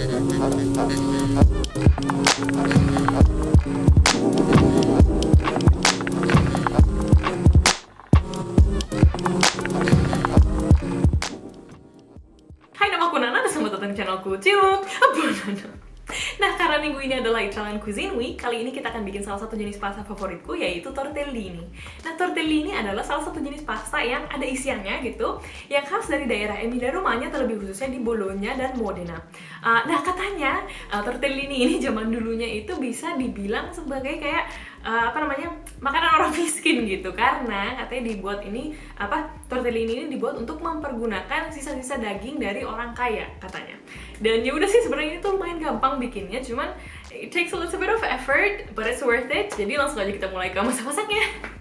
Hai, nama aku Nana dan selamat datang di channelku Ciluk. Nah, karena minggu ini adalah Italian Cuisine Week, kali ini kita akan bikin salah satu jenis pasta favoritku, yaitu tortellini. Nah, tortellini adalah salah satu jenis pasta yang ada isiannya gitu, yang khas dari daerah Emilia Romagna, terlebih khususnya di Bologna dan Modena. Nah, katanya tortellini ini zaman dulunya itu bisa dibilang sebagai kayak makanan orang miskin gitu, karena katanya dibuat ini tortellini ini dibuat untuk mempergunakan sisa-sisa daging dari orang kaya katanya. Dan ya udah sih, sebenarnya ini tuh lumayan gampang bikinnya, cuman it takes a little bit of effort but it's worth it. Jadi langsung aja kita mulai ke masak-masaknya.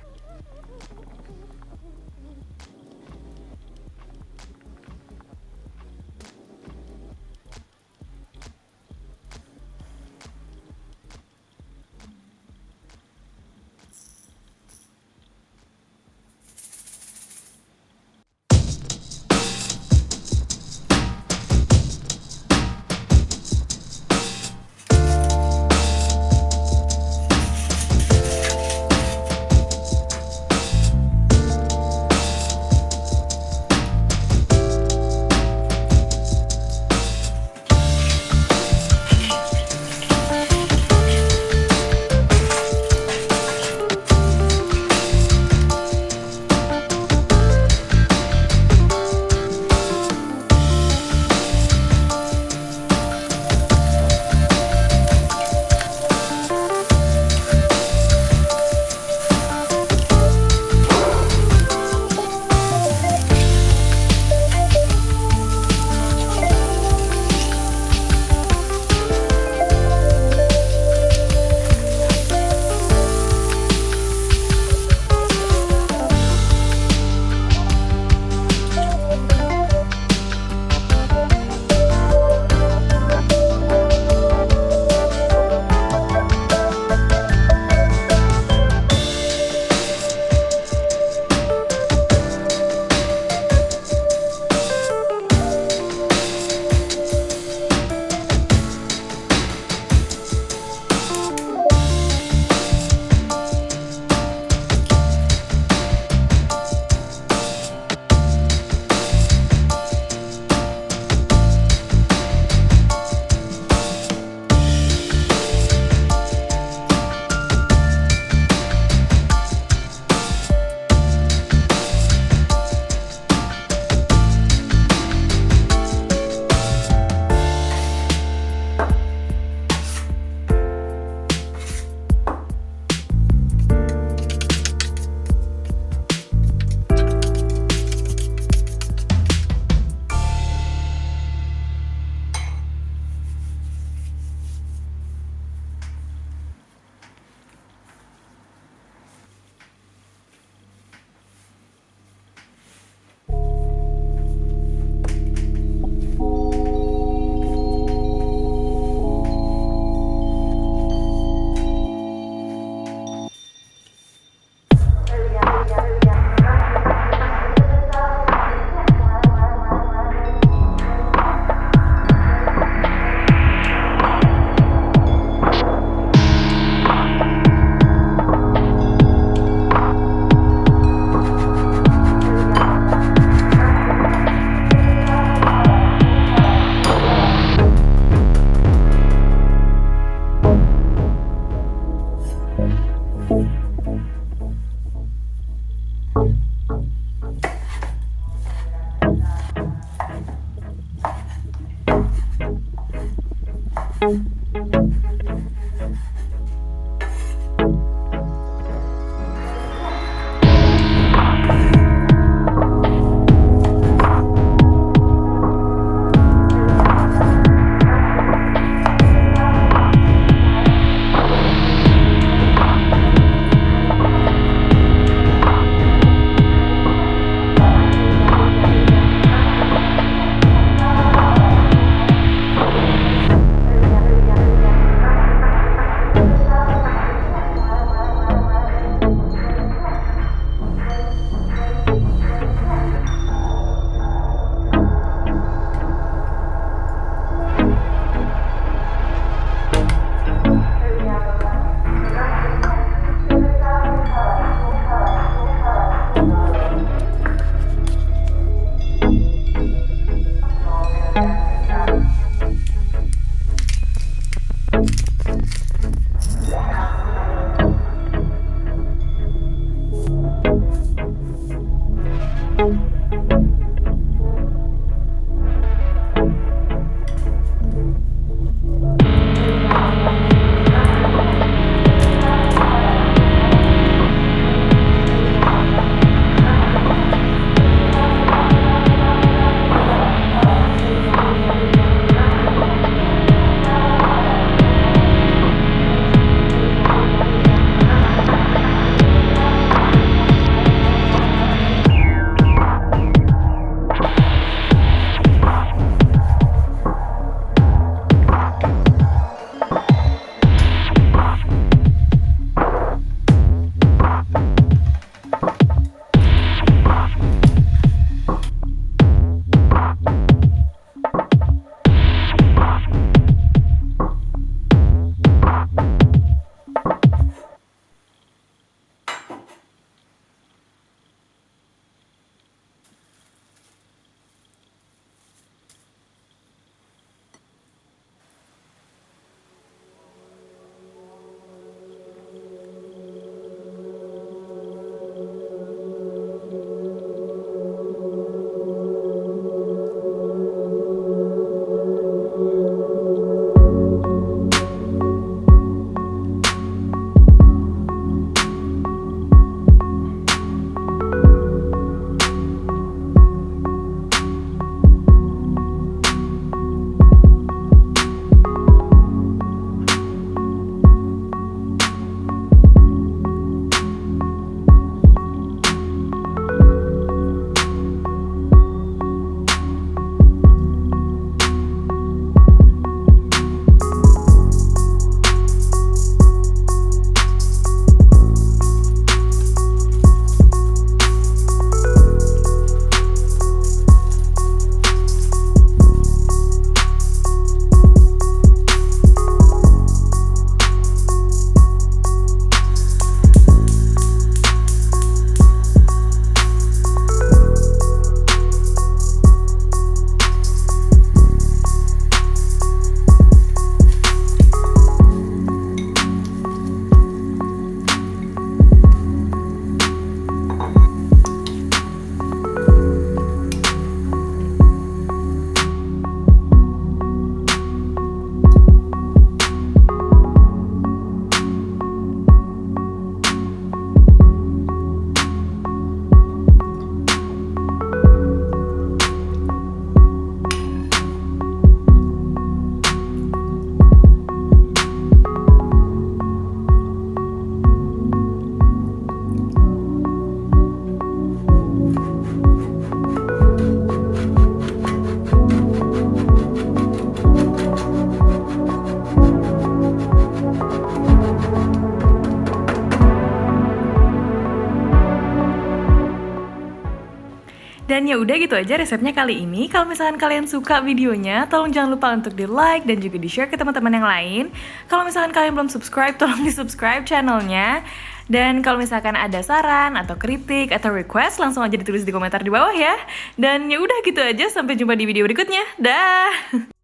Dan ya udah gitu aja resepnya kali ini. Kalau misalkan kalian suka videonya, tolong jangan lupa untuk di-like dan juga di-share ke teman-teman yang lain. Kalau misalkan kalian belum subscribe, tolong di-subscribe channelnya. Dan kalau misalkan ada saran atau kritik atau request, langsung aja ditulis di komentar di bawah ya. Dan ya udah gitu aja, sampai jumpa di video berikutnya. Dah.